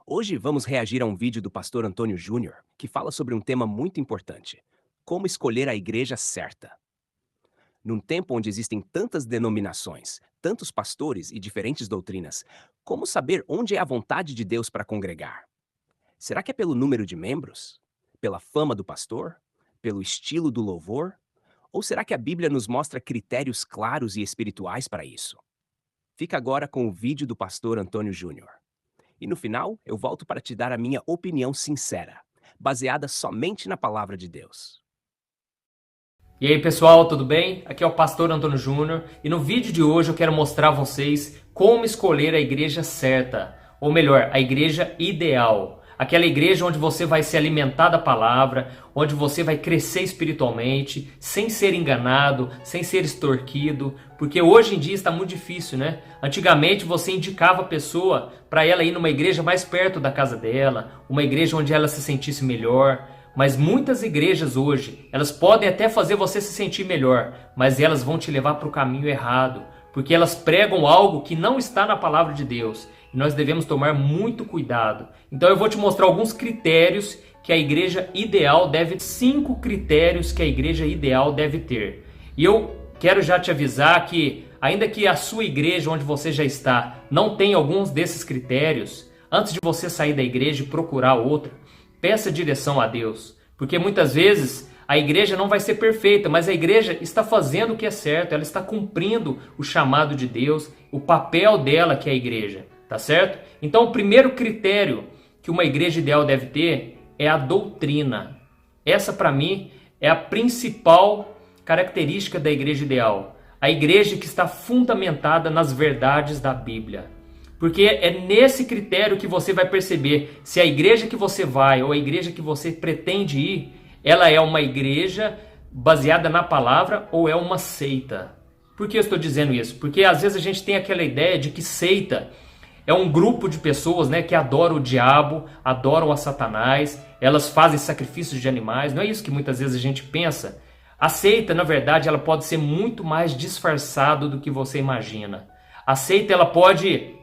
Hoje vamos reagir a um vídeo do pastor Antônio Júnior, que fala sobre um tema muito importante: como escolher a igreja certa. Num tempo onde existem tantas denominações, tantos pastores e diferentes doutrinas, como saber onde é a vontade de Deus para congregar? Será que é pelo número de membros? Pela fama do pastor? Pelo estilo do louvor? Ou será que a Bíblia nos mostra critérios claros e espirituais para isso? Fica agora com o vídeo do pastor Antônio Júnior. E no final, eu volto para te dar a minha opinião sincera, baseada somente na palavra de Deus. E aí pessoal, tudo bem? Aqui é o pastor Antônio Júnior e no vídeo de hoje eu quero mostrar a vocês como escolher a igreja certa, ou melhor, a igreja ideal. Aquela igreja onde você vai se alimentar da palavra, onde você vai crescer espiritualmente, sem ser enganado, sem ser extorquido, porque hoje em dia está muito difícil, né? Antigamente você indicava a pessoa para ela ir numa igreja mais perto da casa dela, uma igreja onde ela se sentisse melhor. Mas muitas igrejas hoje, elas podem até fazer você se sentir melhor, mas elas vão te levar para o caminho errado, porque elas pregam algo que não está na palavra de Deus. E nós devemos tomar muito cuidado. Então eu vou te mostrar alguns critérios que a igreja ideal deve ter. 5 critérios que a igreja ideal deve ter. E eu quero já te avisar que, ainda que a sua igreja onde você já está não tenha alguns desses critérios, antes de você sair da igreja e procurar outra, peça direção a Deus, porque muitas vezes a igreja não vai ser perfeita, mas a igreja está fazendo o que é certo, ela está cumprindo o chamado de Deus, o papel dela que é a igreja, tá certo? Então o primeiro critério que uma igreja ideal deve ter é a doutrina. Essa para mim é a principal característica da igreja ideal, a igreja que está fundamentada nas verdades da Bíblia. Porque é nesse critério que você vai perceber se a igreja que você vai ou a igreja que você pretende ir, ela é uma igreja baseada na palavra ou é uma seita. Por que eu estou dizendo isso? Porque às vezes a gente tem aquela ideia de que seita é um grupo de pessoas, né, que adoram o diabo, adoram a Satanás, elas fazem sacrifícios de animais. Não é isso que muitas vezes a gente pensa. A seita, na verdade, ela pode ser muito mais disfarçada do que você imagina. A seita, ela pode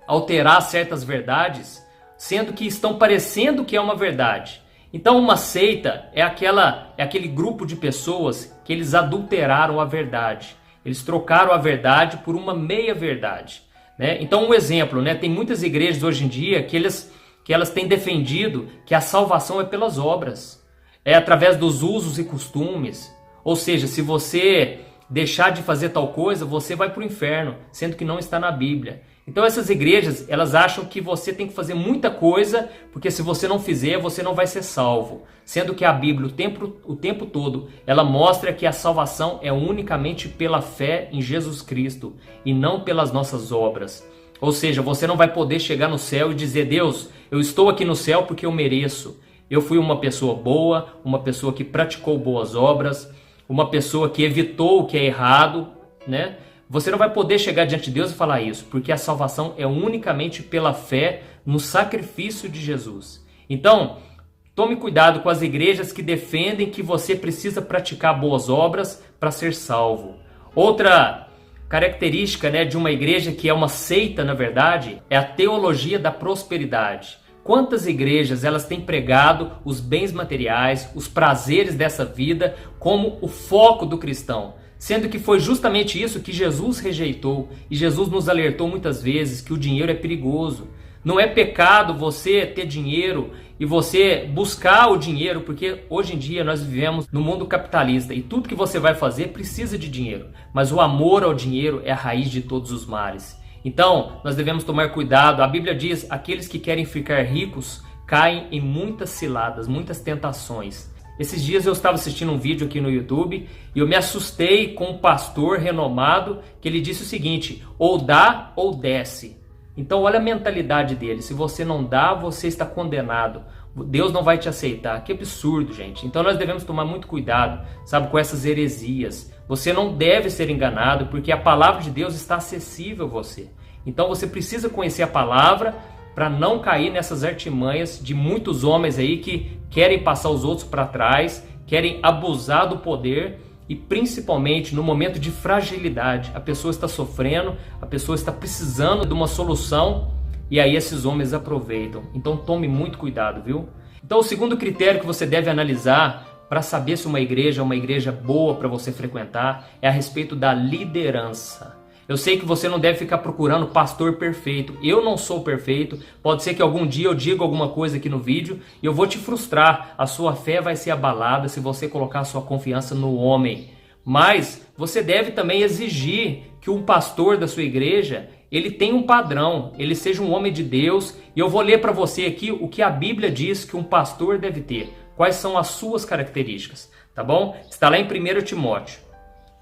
alterar certas verdades, sendo que estão parecendo que é uma verdade. Então uma seita é aquele grupo de pessoas que eles adulteraram a verdade. Eles trocaram a verdade por uma meia verdade, né? Então um exemplo, né? Tem muitas igrejas hoje em dia que elas têm defendido que a salvação é pelas obras, é através dos usos e costumes. Ou seja, se você deixar de fazer tal coisa, você vai para o inferno, sendo que não está na Bíblia. Então essas igrejas, elas acham que você tem que fazer muita coisa, porque se você não fizer, você não vai ser salvo. Sendo que a Bíblia, o tempo todo, ela mostra que a salvação é unicamente pela fé em Jesus Cristo e não pelas nossas obras. Ou seja, você não vai poder chegar no céu e dizer: Deus, eu estou aqui no céu porque eu mereço. Eu fui uma pessoa boa, uma pessoa que praticou boas obras, uma pessoa que evitou o que é errado, né? Você não vai poder chegar diante de Deus e falar isso, porque a salvação é unicamente pela fé no sacrifício de Jesus. Então, tome cuidado com as igrejas que defendem que você precisa praticar boas obras para ser salvo. Outra característica, né, de uma igreja que é uma seita, na verdade, é a teologia da prosperidade. Quantas igrejas elas têm pregado os bens materiais, os prazeres dessa vida como o foco do cristão? Sendo que foi justamente isso que Jesus rejeitou. E Jesus nos alertou muitas vezes que o dinheiro é perigoso. Não é pecado você ter dinheiro e você buscar o dinheiro, porque hoje em dia nós vivemos no mundo capitalista e tudo que você vai fazer precisa de dinheiro. Mas o amor ao dinheiro é a raiz de todos os males. Então, nós devemos tomar cuidado. A Bíblia diz: aqueles que querem ficar ricos caem em muitas ciladas, muitas tentações. Esses dias eu estava assistindo um vídeo aqui no YouTube e eu me assustei com um pastor renomado que ele disse o seguinte: ou dá ou desce. Então olha a mentalidade dele: se você não dá, você está condenado. Deus não vai te aceitar. Que absurdo, gente. Então nós devemos tomar muito cuidado, sabe, com essas heresias. Você não deve ser enganado, porque a palavra de Deus está acessível a você. Então você precisa conhecer a palavra para não cair nessas artimanhas de muitos homens aí que querem passar os outros para trás, querem abusar do poder e principalmente no momento de fragilidade. A pessoa está sofrendo, a pessoa está precisando de uma solução e aí esses homens aproveitam. Então tome muito cuidado, viu? Então o segundo critério que você deve analisar para saber se uma igreja é uma igreja boa para você frequentar é a respeito da liderança. Eu sei que você não deve ficar procurando pastor perfeito. Eu não sou perfeito. Pode ser que algum dia eu diga alguma coisa aqui no vídeo e eu vou te frustrar. A sua fé vai ser abalada se você colocar a sua confiança no homem. Mas você deve também exigir que um pastor da sua igreja, ele tenha um padrão, ele seja um homem de Deus. E eu vou ler para você aqui o que a Bíblia diz que um pastor deve ter. Quais são as suas características, tá bom? Está lá em 1 Timóteo.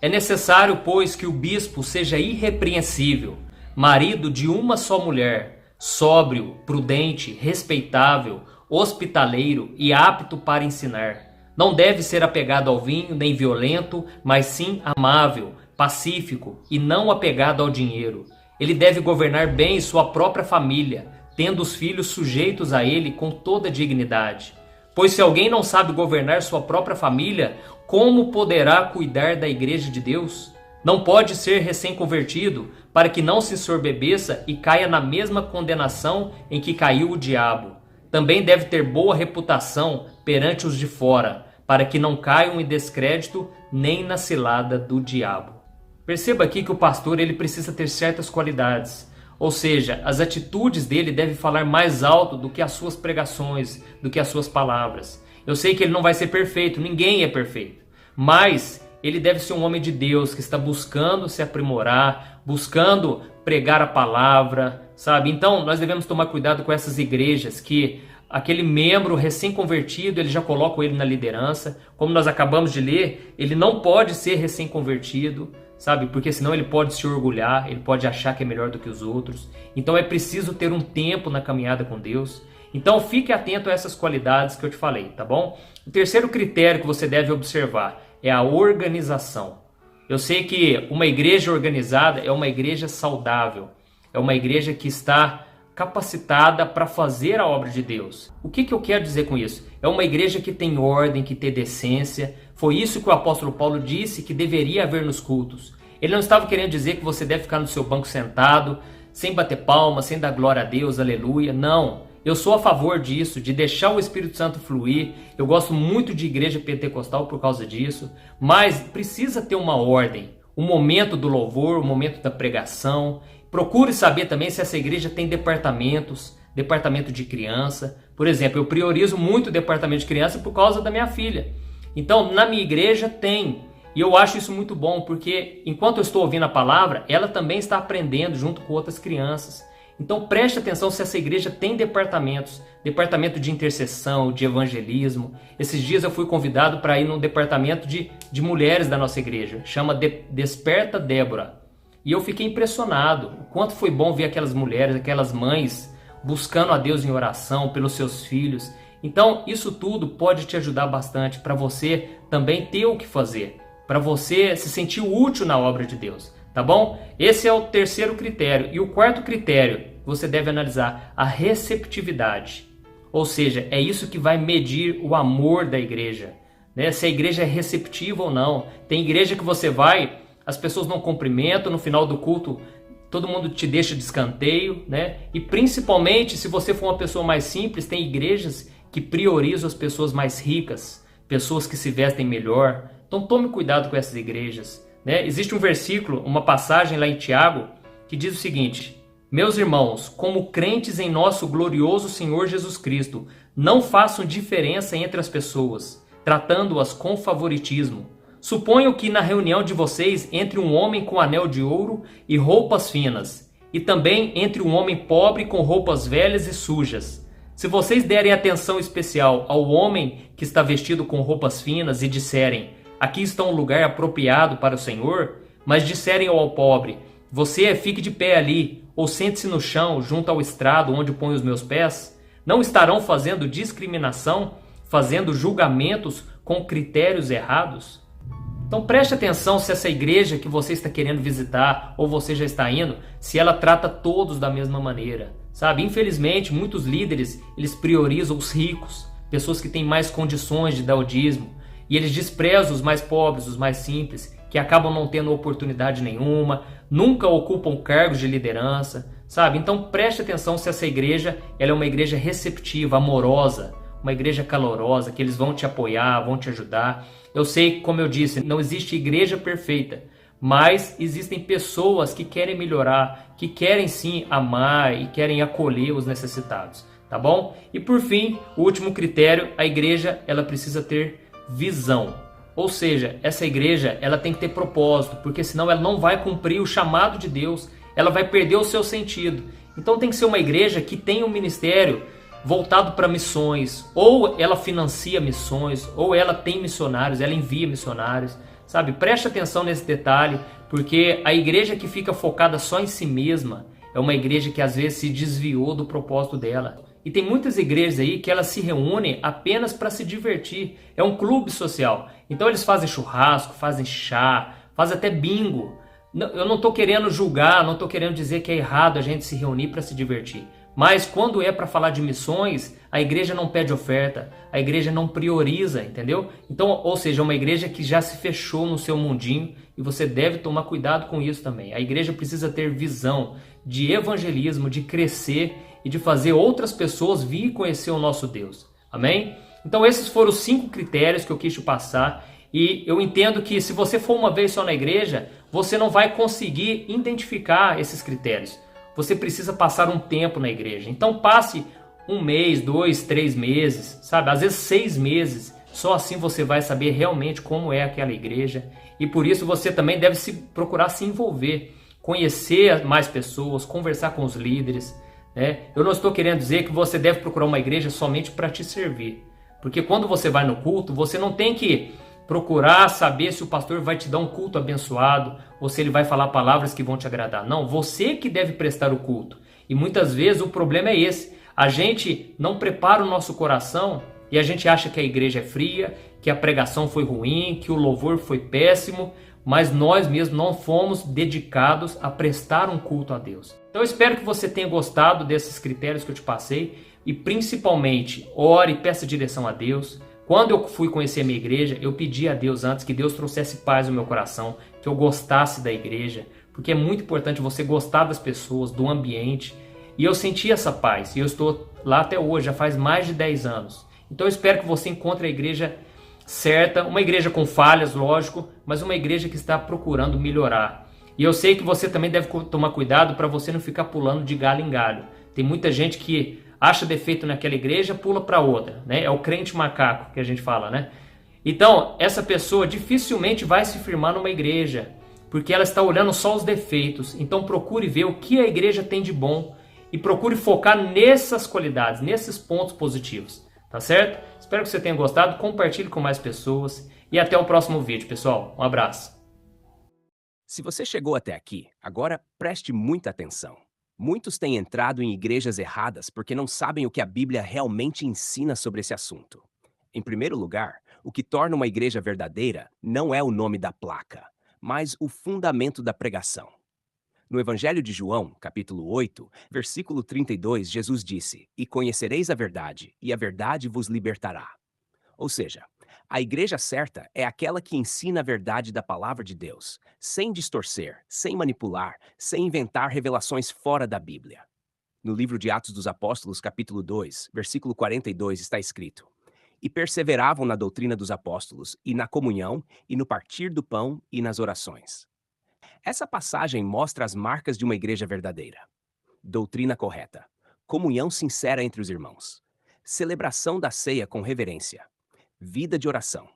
É necessário, pois, que o bispo seja irrepreensível, marido de uma só mulher, sóbrio, prudente, respeitável, hospitaleiro e apto para ensinar. Não deve ser apegado ao vinho, nem violento, mas sim amável, pacífico e não apegado ao dinheiro. Ele deve governar bem sua própria família, tendo os filhos sujeitos a ele com toda dignidade. Pois se alguém não sabe governar sua própria família, como poderá cuidar da igreja de Deus? Não pode ser recém-convertido, para que não se ensorbebeça e caia na mesma condenação em que caiu o diabo. Também deve ter boa reputação perante os de fora, para que não caiam em descrédito nem na cilada do diabo. Perceba aqui que o pastor ele precisa ter certas qualidades. Ou seja, as atitudes dele devem falar mais alto do que as suas pregações, do que as suas palavras. Eu sei que ele não vai ser perfeito, ninguém é perfeito. Mas ele deve ser um homem de Deus que está buscando se aprimorar, buscando pregar a palavra, sabe? Então nós devemos tomar cuidado com essas igrejas que aquele membro recém-convertido, ele já coloca ele na liderança. Como nós acabamos de ler, ele não pode ser recém-convertido, sabe? Porque senão ele pode se orgulhar, ele pode achar que é melhor do que os outros. Então é preciso ter um tempo na caminhada com Deus. Então fique atento a essas qualidades que eu te falei, tá bom? O terceiro critério que você deve observar é a organização. Eu sei que uma igreja organizada é uma igreja saudável, é uma igreja que está capacitada para fazer a obra de Deus. O que eu quero dizer com isso? É uma igreja que tem ordem, que tem decência. Foi isso que o apóstolo Paulo disse que deveria haver nos cultos. Ele não estava querendo dizer que você deve ficar no seu banco sentado, sem bater palmas, sem dar glória a Deus, aleluia. Não. Eu sou a favor disso, de deixar o Espírito Santo fluir. Eu gosto muito de igreja pentecostal por causa disso. Mas precisa ter uma ordem. O momento do louvor, o momento da pregação. Procure saber também se essa igreja tem departamentos. Departamento de criança. Por exemplo, eu priorizo muito o departamento de criança por causa da minha filha. Então, na minha igreja tem. E eu acho isso muito bom, porque enquanto eu estou ouvindo a palavra, ela também está aprendendo junto com outras crianças. Então preste atenção se essa igreja tem departamentos. Departamento de intercessão, de evangelismo. Esses dias eu fui convidado para ir num departamento de mulheres da nossa igreja. Chama Desperta Débora. E eu fiquei impressionado. O quanto foi bom ver aquelas mulheres, aquelas mães, buscando a Deus em oração pelos seus filhos. Então isso tudo pode te ajudar bastante para você também ter o que fazer. Para você se sentir útil na obra de Deus. Tá bom? Esse é o terceiro critério. E o quarto critério, você deve analisar a receptividade. Ou seja, é isso que vai medir o amor da igreja. Né? Se a igreja é receptiva ou não. Tem igreja que você vai, as pessoas não cumprimentam, no final do culto todo mundo te deixa de escanteio. Né? E principalmente se você for uma pessoa mais simples, tem igrejas que priorizam as pessoas mais ricas, pessoas que se vestem melhor. Então tome cuidado com essas igrejas. Existe um versículo, uma passagem lá em Tiago, que diz o seguinte: meus irmãos, como crentes em nosso glorioso Senhor Jesus Cristo, não façam diferença entre as pessoas, tratando-as com favoritismo. Suponho que na reunião de vocês entre um homem com anel de ouro e roupas finas, e também entre um homem pobre com roupas velhas e sujas. Se vocês derem atenção especial ao homem que está vestido com roupas finas e disserem: aqui está um lugar apropriado para o Senhor, mas disserem ao pobre: você fique de pé ali, ou sente-se no chão, junto ao estrado onde ponho os meus pés, não estarão fazendo discriminação, fazendo julgamentos com critérios errados? Então preste atenção se essa igreja que você está querendo visitar, ou você já está indo, se ela trata todos da mesma maneira. Sabe? Infelizmente, muitos líderes, eles priorizam os ricos, pessoas que têm mais condições de dar o dízimo. E eles desprezam os mais pobres, os mais simples, que acabam não tendo oportunidade nenhuma, nunca ocupam cargos de liderança, sabe? Então preste atenção se essa igreja ela é uma igreja receptiva, amorosa, uma igreja calorosa, que eles vão te apoiar, vão te ajudar. Eu sei, como eu disse, não existe igreja perfeita, mas existem pessoas que querem melhorar, que querem sim amar e querem acolher os necessitados, tá bom? E por fim, o último critério, a igreja ela precisa ter visão. Ou seja, essa igreja ela tem que ter propósito, porque senão ela não vai cumprir o chamado de Deus, ela vai perder o seu sentido. Então tem que ser uma igreja que tenha um ministério voltado para missões, ou ela financia missões, ou ela tem missionários, ela envia missionários, sabe? Preste atenção nesse detalhe, porque a igreja que fica focada só em si mesma é uma igreja que às vezes se desviou do propósito dela. E tem muitas igrejas aí que elas se reúnem apenas para se divertir, é um clube social. Então eles fazem churrasco, fazem chá, fazem até bingo. Eu não estou querendo julgar, não estou querendo dizer que é errado a gente se reunir para se divertir. Mas quando é para falar de missões, a igreja não pede oferta, a igreja não prioriza, entendeu? Então, ou seja, é uma igreja que já se fechou no seu mundinho e você deve tomar cuidado com isso também. A igreja precisa ter visão de evangelismo, de crescer e de fazer outras pessoas vir conhecer o nosso Deus. Amém? Então esses foram os 5 critérios que eu quis te passar e eu entendo que se você for uma vez só na igreja, você não vai conseguir identificar esses critérios. Você precisa passar um tempo na igreja. Então passe 1 mês, 2, 3 meses, sabe? Às vezes 6 meses. Só assim você vai saber realmente como é aquela igreja. E por isso você também deve procurar se envolver, conhecer mais pessoas, conversar com os líderes, né? Eu não estou querendo dizer que você deve procurar uma igreja somente para te servir. Porque quando você vai no culto, você não tem que procurar saber se o pastor vai te dar um culto abençoado ou se ele vai falar palavras que vão te agradar. Não, você que deve prestar o culto. E muitas vezes o problema é esse. A gente não prepara o nosso coração e a gente acha que a igreja é fria, que a pregação foi ruim, que o louvor foi péssimo, mas nós mesmos não fomos dedicados a prestar um culto a Deus. Então eu espero que você tenha gostado desses critérios que eu te passei e principalmente ore e peça direção a Deus. Quando eu fui conhecer a minha igreja, eu pedi a Deus antes que Deus trouxesse paz no meu coração, que eu gostasse da igreja, porque é muito importante você gostar das pessoas, do ambiente. E eu senti essa paz, e eu estou lá até hoje, já faz mais de 10 anos. Então eu espero que você encontre a igreja certa, uma igreja com falhas, lógico, mas uma igreja que está procurando melhorar. E eu sei que você também deve tomar cuidado para você não ficar pulando de galho em galho. Tem muita gente que acha defeito naquela igreja, pula para outra, né? É o crente macaco que a gente fala, né? Então, essa pessoa dificilmente vai se firmar numa igreja, porque ela está olhando só os defeitos. Então procure ver o que a igreja tem de bom e procure focar nessas qualidades, nesses pontos positivos, tá certo? Espero que você tenha gostado, compartilhe com mais pessoas e até o próximo vídeo, pessoal. Um abraço. Se você chegou até aqui, agora preste muita atenção. Muitos têm entrado em igrejas erradas porque não sabem o que a Bíblia realmente ensina sobre esse assunto. Em primeiro lugar, o que torna uma igreja verdadeira não é o nome da placa, mas o fundamento da pregação. No Evangelho de João, capítulo 8, versículo 32, Jesus disse: "E conhecereis a verdade, e a verdade vos libertará." Ou seja, a igreja certa é aquela que ensina a verdade da palavra de Deus, sem distorcer, sem manipular, sem inventar revelações fora da Bíblia. No livro de Atos dos Apóstolos, capítulo 2, versículo 42, está escrito: "E perseveravam na doutrina dos apóstolos, e na comunhão, e no partir do pão, e nas orações." Essa passagem mostra as marcas de uma igreja verdadeira: doutrina correta, comunhão sincera entre os irmãos, celebração da ceia com reverência, vida de oração.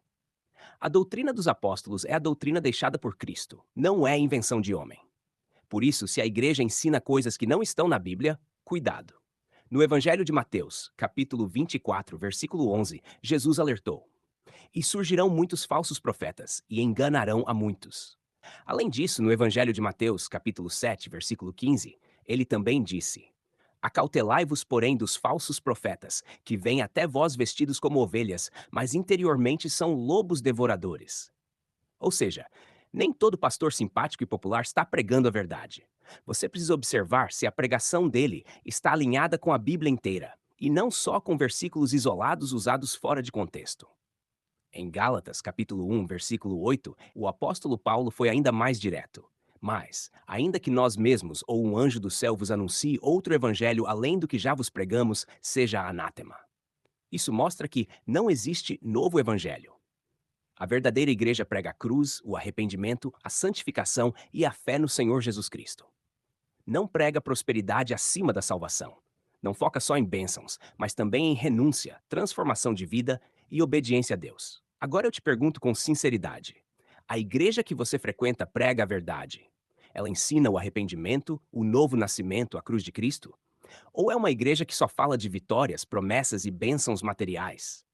A doutrina dos apóstolos é a doutrina deixada por Cristo, não é invenção de homem. Por isso, se a igreja ensina coisas que não estão na Bíblia, cuidado. No Evangelho de Mateus, capítulo 24, versículo 11, Jesus alertou: "E surgirão muitos falsos profetas, e enganarão a muitos." Além disso, no Evangelho de Mateus, capítulo 7, versículo 15, ele também disse: "Acautelai-vos, porém, dos falsos profetas, que vêm até vós vestidos como ovelhas, mas interiormente são lobos devoradores." Ou seja, nem todo pastor simpático e popular está pregando a verdade. Você precisa observar se a pregação dele está alinhada com a Bíblia inteira, e não só com versículos isolados usados fora de contexto. Em Gálatas, capítulo 1, versículo 8, o apóstolo Paulo foi ainda mais direto. Mas, ainda que nós mesmos ou um anjo do céu vos anuncie outro evangelho além do que já vos pregamos, seja anátema. Isso mostra que não existe novo evangelho. A verdadeira igreja prega a cruz, o arrependimento, a santificação e a fé no Senhor Jesus Cristo. Não prega prosperidade acima da salvação. Não foca só em bênçãos, mas também em renúncia, transformação de vida e obediência a Deus. Agora eu te pergunto com sinceridade: a igreja que você frequenta prega a verdade? Ela ensina o arrependimento, o novo nascimento, a cruz de Cristo? Ou é uma igreja que só fala de vitórias, promessas e bênçãos materiais?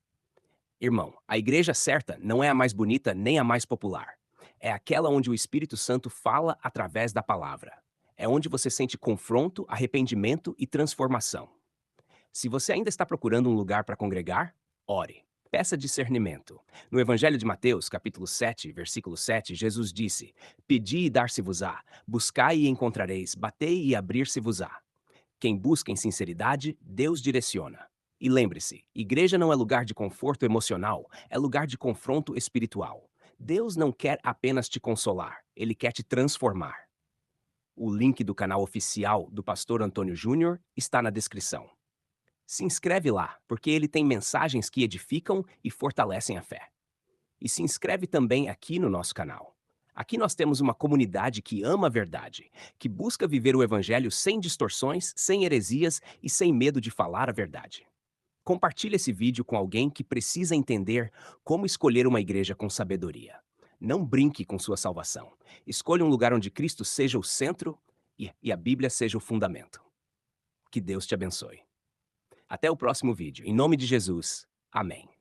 Irmão, a igreja certa não é a mais bonita nem a mais popular. É aquela onde o Espírito Santo fala através da palavra. É onde você sente confronto, arrependimento e transformação. Se você ainda está procurando um lugar para congregar, ore. Peça discernimento. No Evangelho de Mateus, capítulo 7, versículo 7, Jesus disse: Pedi e dar-se-vos-á, buscai e encontrareis, batei e abrir-se-vos-á. Quem busca em sinceridade, Deus direciona. E lembre-se, igreja não é lugar de conforto emocional, é lugar de confronto espiritual. Deus não quer apenas te consolar, Ele quer te transformar. O link do canal oficial do Pastor Antônio Júnior está na descrição. Se inscreve lá, porque ele tem mensagens que edificam e fortalecem a fé. E se inscreve também aqui no nosso canal. Aqui nós temos uma comunidade que ama a verdade, que busca viver o Evangelho sem distorções, sem heresias e sem medo de falar a verdade. Compartilhe esse vídeo com alguém que precisa entender como escolher uma igreja com sabedoria. Não brinque com sua salvação. Escolha um lugar onde Cristo seja o centro e a Bíblia seja o fundamento. Que Deus te abençoe. Até o próximo vídeo. Em nome de Jesus. Amém.